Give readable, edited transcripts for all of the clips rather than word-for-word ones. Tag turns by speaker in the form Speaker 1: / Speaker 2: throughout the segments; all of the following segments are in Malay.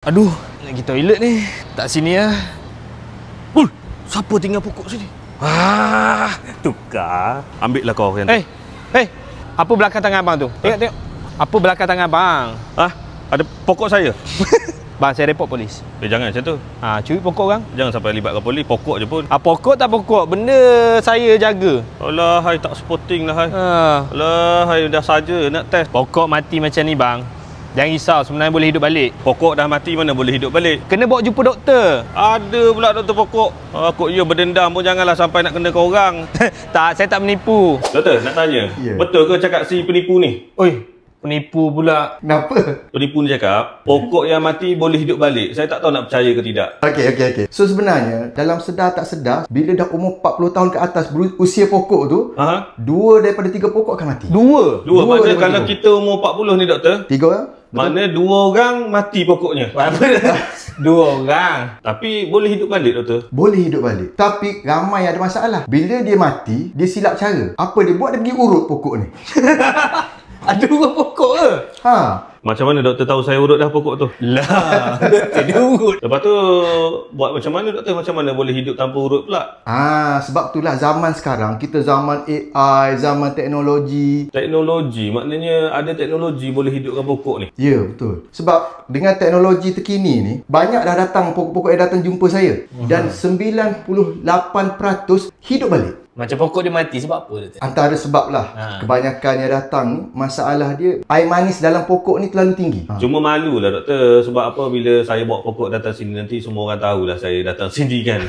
Speaker 1: Aduh, nak pergi toilet ni. Tak sini lah. Siapa tinggal pokok sini?
Speaker 2: Tukar. Ambil lah kau yang
Speaker 1: Hei, apa belakang tangan abang tu? Tengok. Apa belakang tangan abang?
Speaker 2: Ada pokok saya.
Speaker 1: Bang, saya report polis.
Speaker 2: Jangan macam tu.
Speaker 1: Curi pokok orang.
Speaker 2: Jangan sampai libatkan polis. Pokok je pun.
Speaker 1: Pokok tak pokok, benda saya jaga.
Speaker 2: Alah, hai tak sporting lah, hai. Alah, hai dah saja nak test.
Speaker 1: Pokok mati macam ni, bang. Jangan risau, sebenarnya boleh hidup balik.
Speaker 2: Pokok dah mati mana boleh hidup balik?
Speaker 1: Kena bawa jumpa doktor.
Speaker 2: Ada pula doktor pokok. Kok ia berdendam pun janganlah sampai nak kena ke orang.
Speaker 1: Tak, saya tak menipu.
Speaker 2: Doktor, nak tanya. Betul ke cakap si penipu ni?
Speaker 1: Oi, penipu pula.
Speaker 3: Kenapa?
Speaker 2: Penipu ni cakap, pokok yang mati boleh hidup balik. Saya tak tahu nak percaya ke tidak.
Speaker 3: Okey. So sebenarnya, dalam sedar tak sedar, bila dah umur 40 tahun ke atas usia pokok tu, 2 daripada 3 pokok akan mati.
Speaker 1: Dua?
Speaker 2: Mana kalau kita umur 40 ni doktor?
Speaker 3: 3 orang?
Speaker 2: Mana 2 orang mati pokoknya.
Speaker 1: Apa? 2 orang.
Speaker 2: Tapi boleh hidup balik doktor?
Speaker 3: Boleh hidup balik. Tapi ramai ada masalah. Bila dia mati, dia silap cara. Apa dia buat? Dia pergi urut pokok ni.
Speaker 1: Ada 2 pokok ke?
Speaker 2: Macam mana doktor tahu saya urut dah pokok tu?
Speaker 1: Lah, dia urut.
Speaker 2: Lepas tu buat macam mana doktor? Macam mana boleh hidup tanpa urut pula?
Speaker 3: Sebab itulah zaman sekarang, kita zaman AI, zaman teknologi.
Speaker 2: Teknologi, maknanya ada teknologi boleh hidupkan pokok ni?
Speaker 3: Ya, betul. Sebab dengan teknologi terkini ni, banyak dah datang pokok-pokok yang datang jumpa saya. Dan 98% hidup balik.
Speaker 1: Macam pokok dia mati sebab apa dia?
Speaker 3: Antara sebab lah. Kebanyakan yang datang ni, masalah dia air manis dalam pokok ni terlalu tinggi.
Speaker 2: Cuma malu lah doktor. Sebab apa bila saya bawa pokok datang sini, nanti semua orang tahulah saya datang sini kan.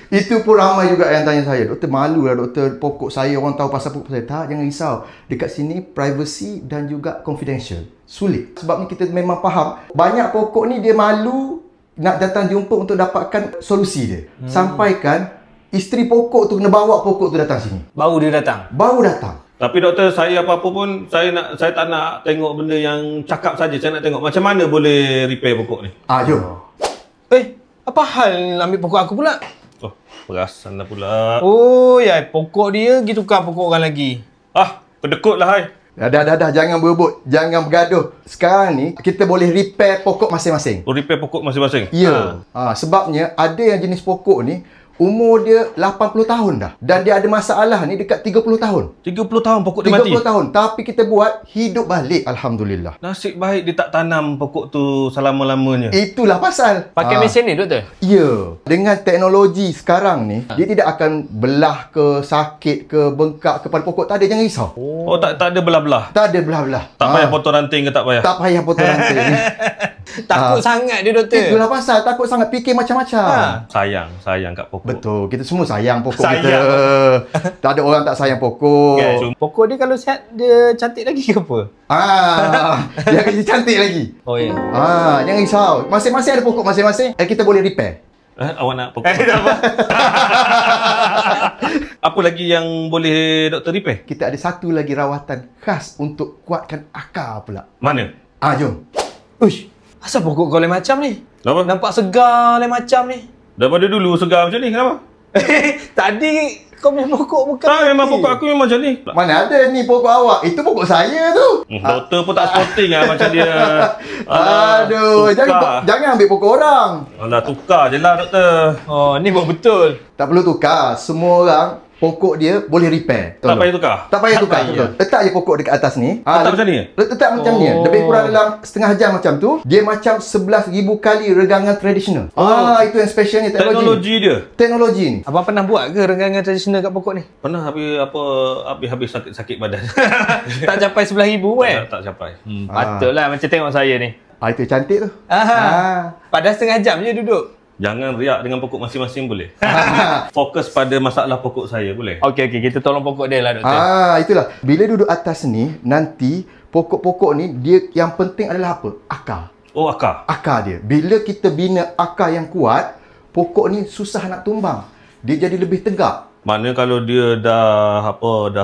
Speaker 3: Itu pun ramai juga yang tanya saya, doktor malu lah doktor, pokok saya orang tahu pasal pokok saya. Tak, jangan risau. Dekat sini privacy dan juga confidential. Sulit. Sebab ni kita memang faham, banyak pokok ni dia malu nak datang jumpa untuk dapatkan solusi dia. Sampaikan isteri pokok tu kena bawa pokok tu datang sini.
Speaker 1: Baru dia datang?
Speaker 3: Baru datang.
Speaker 2: Tapi doktor, saya apa-apa pun saya tak nak tengok benda yang cakap saja. Saya nak tengok macam mana boleh repair pokok ni.
Speaker 3: Jom.
Speaker 1: Apa hal ambil pokok aku pula?
Speaker 2: Perasan dah pula.
Speaker 1: Pokok dia pergi tukar pokok orang lagi.
Speaker 2: Pendekut lah, hai.
Speaker 3: Dah, jangan berebut, jangan bergaduh. Sekarang ni kita boleh repair pokok masing-masing.
Speaker 2: Repair pokok masing-masing?
Speaker 3: Ya. Sebabnya ada yang jenis pokok ni umur dia 80 tahun dah. Dan dia ada masalah ni dekat 30 tahun.
Speaker 2: 30 tahun pokok dia mati?
Speaker 3: 30 tahun. Tapi kita buat hidup balik. Alhamdulillah.
Speaker 2: Nasib baik dia tak tanam pokok tu selama-lamanya.
Speaker 3: Itulah pasal.
Speaker 1: Pakai mesin ni doktor?
Speaker 3: Ya. Dengan teknologi sekarang ni, dia tidak akan belah ke, sakit ke, bengkak kepada pokok. Tak ada, jangan risau.
Speaker 2: Tak ada belah-belah?
Speaker 3: Tak ada belah-belah.
Speaker 2: Tak payah potong ranting ke tak payah?
Speaker 3: Tak payah potong ranting.
Speaker 1: Takut sangat dia doktor.
Speaker 3: Itulah pasal. Takut sangat, fikir macam-macam.
Speaker 2: Sayang kat pokok.
Speaker 3: Betul. Kita semua sayang pokok
Speaker 2: Sayang.
Speaker 3: kita. Tak ada orang tak sayang pokok.
Speaker 1: Pokok dia kalau sihat, dia cantik lagi ke apa?
Speaker 3: Dia akan jadi cantik lagi. Jangan risau. Masing-masing ada pokok masing-masing. Kita boleh repair.
Speaker 2: Awak nak pokok? Apa lagi yang boleh doktor repair?
Speaker 3: Kita ada satu lagi rawatan khas untuk kuatkan akar pula.
Speaker 2: Mana?
Speaker 3: Jom.
Speaker 1: Uish, asal pokok kau lain macam ni?
Speaker 2: Kenapa?
Speaker 1: Nampak segar lain macam ni.
Speaker 2: Daripada dulu segar macam ni, kenapa?
Speaker 1: Tadi kau punya pokok bukan
Speaker 2: memang pokok aku memang macam ni.
Speaker 3: Mana ada ni pokok awak? Itu pokok saya tu.
Speaker 2: Doktor pun tak sporting lah macam dia.
Speaker 3: Aduh, jangan ambil pokok orang.
Speaker 2: Tukar je lah doktor.
Speaker 1: Ni buat betul.
Speaker 3: Tak perlu tukar. Semua orang pokok dia boleh repair.
Speaker 2: Tak payah tukar?
Speaker 3: Tak payah tukar, betul. Letak je pokok dekat atas ni.
Speaker 2: Letak macam ni?
Speaker 3: Letak macam ni. Lebih kurang dalam setengah jam macam tu. Dia macam 11,000 kali regangan tradisional. Itu yang specialnya teknologi dia. Teknologi ni.
Speaker 1: Abang pernah buat ke regangan tradisional kat pokok ni?
Speaker 2: Pernah, habis sakit badan.
Speaker 1: Tak capai 11,000
Speaker 2: Tak capai.
Speaker 1: Patutlah macam tengok saya ni.
Speaker 3: Itu cantik tu.
Speaker 1: Padahal setengah jam je duduk.
Speaker 2: Jangan riak dengan pokok masing-masing boleh? Fokus pada masalah pokok saya boleh?
Speaker 1: Okey, kita tolong pokok dia lah doktor.
Speaker 3: Itulah. Bila duduk atas ni, nanti pokok-pokok ni dia yang penting adalah apa? Akar.
Speaker 2: Akar.
Speaker 3: Akar dia. Bila kita bina akar yang kuat, pokok ni susah nak tumbang. Dia jadi lebih tegak.
Speaker 2: Mana kalau dia dah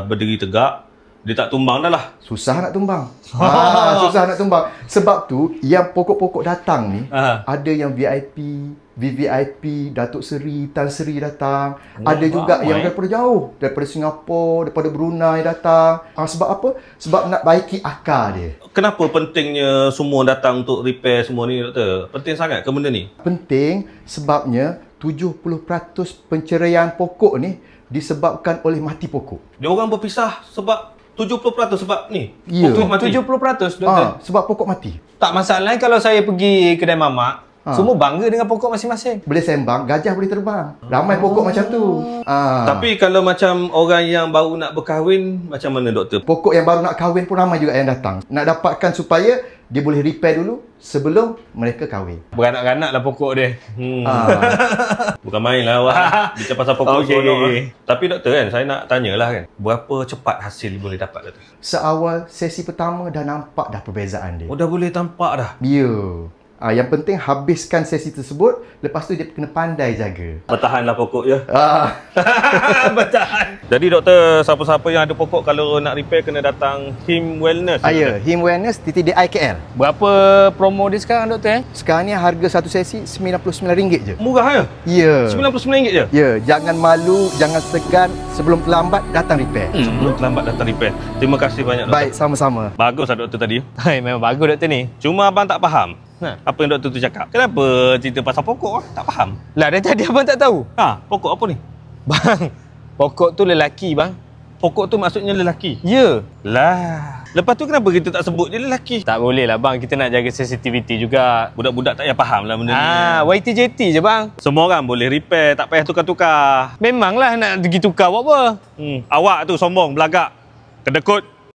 Speaker 2: berdiri tegak, Dia tak tumbang dah lah.
Speaker 3: Susah nak tumbang. Susah nak tumbang. Sebab tu yang pokok-pokok datang ni ada yang VIP, VVIP, Datuk Seri, Tan Sri datang. Ada juga yang daripada jauh, daripada Singapura, daripada Brunei datang. Sebab apa? Sebab nak baiki akar dia.
Speaker 2: Kenapa pentingnya semua datang untuk repair semua ni, doktor? Penting sangat ke benda ni?
Speaker 3: Penting sebabnya 70% penceraian pokok ni disebabkan oleh mati pokok.
Speaker 2: Dia orang berpisah sebab 70% sebab ni.
Speaker 3: Ya.
Speaker 2: Pokok mati.
Speaker 1: 70% doktor.
Speaker 3: Sebab pokok mati.
Speaker 1: Tak masalah kalau saya pergi kedai mamak, semua bangga dengan pokok masing-masing.
Speaker 3: Boleh sembang, gajah boleh terbang. Ramai pokok macam tu.
Speaker 2: Tapi kalau macam orang yang baru nak berkahwin, macam mana doktor?
Speaker 3: Pokok yang baru nak kahwin pun ramai juga yang datang. Nak dapatkan supaya dia boleh repair dulu sebelum mereka kahwin.
Speaker 1: Beranak-ranak lah pokok dia.
Speaker 2: Bukan main lah awak. Bicara pasal pokok seronok. Tapi doktor kan, saya nak tanyalah kan, berapa cepat hasil boleh dapat doktor?
Speaker 3: Seawal sesi pertama dah nampak dah perbezaan dia.
Speaker 2: Oh, dah boleh tampak dah?
Speaker 3: Ya. Yang penting habiskan sesi tersebut, lepas tu dia kena pandai jaga.
Speaker 2: Bertahanlah pokok je.
Speaker 1: Bertahan.
Speaker 2: Jadi doktor, siapa-siapa yang ada pokok kalau nak repair kena datang Him Wellness.
Speaker 3: Ya, Him Wellness TTDI KL.
Speaker 1: Berapa promo dia sekarang doktor?
Speaker 3: Sekarang ni harga satu sesi RM99 je.
Speaker 2: Murah ya?
Speaker 3: Ya.
Speaker 2: RM99 je?
Speaker 3: Ya, jangan malu, jangan segan, sebelum terlambat datang repair.
Speaker 2: Sebelum terlambat datang repair. Terima kasih banyak doktor.
Speaker 3: Baik, sama-sama.
Speaker 2: Bagus lah doktor tadi.
Speaker 1: Hai, memang bagus doktor ni.
Speaker 2: Cuma abang tak faham. Apa yang doktor tu cakap? Kenapa cerita pasal pokok? Tak faham.
Speaker 1: Lah, dari tadi abang tak tahu.
Speaker 2: Pokok apa ni?
Speaker 1: Bang, pokok tu lelaki bang.
Speaker 2: Pokok tu maksudnya lelaki?
Speaker 1: Ya.
Speaker 2: Lah. Lepas tu kenapa kita tak sebut dia lelaki?
Speaker 1: Tak boleh lah bang, kita nak jaga sensitivity juga.
Speaker 2: Budak-budak tak payah faham lah benda ni.
Speaker 1: YTJT je bang.
Speaker 2: Semua orang boleh repair, tak payah tukar-tukar.
Speaker 1: Memanglah nak pergi tukar buat apa?
Speaker 2: Awak tu sombong, belagak, kedekut.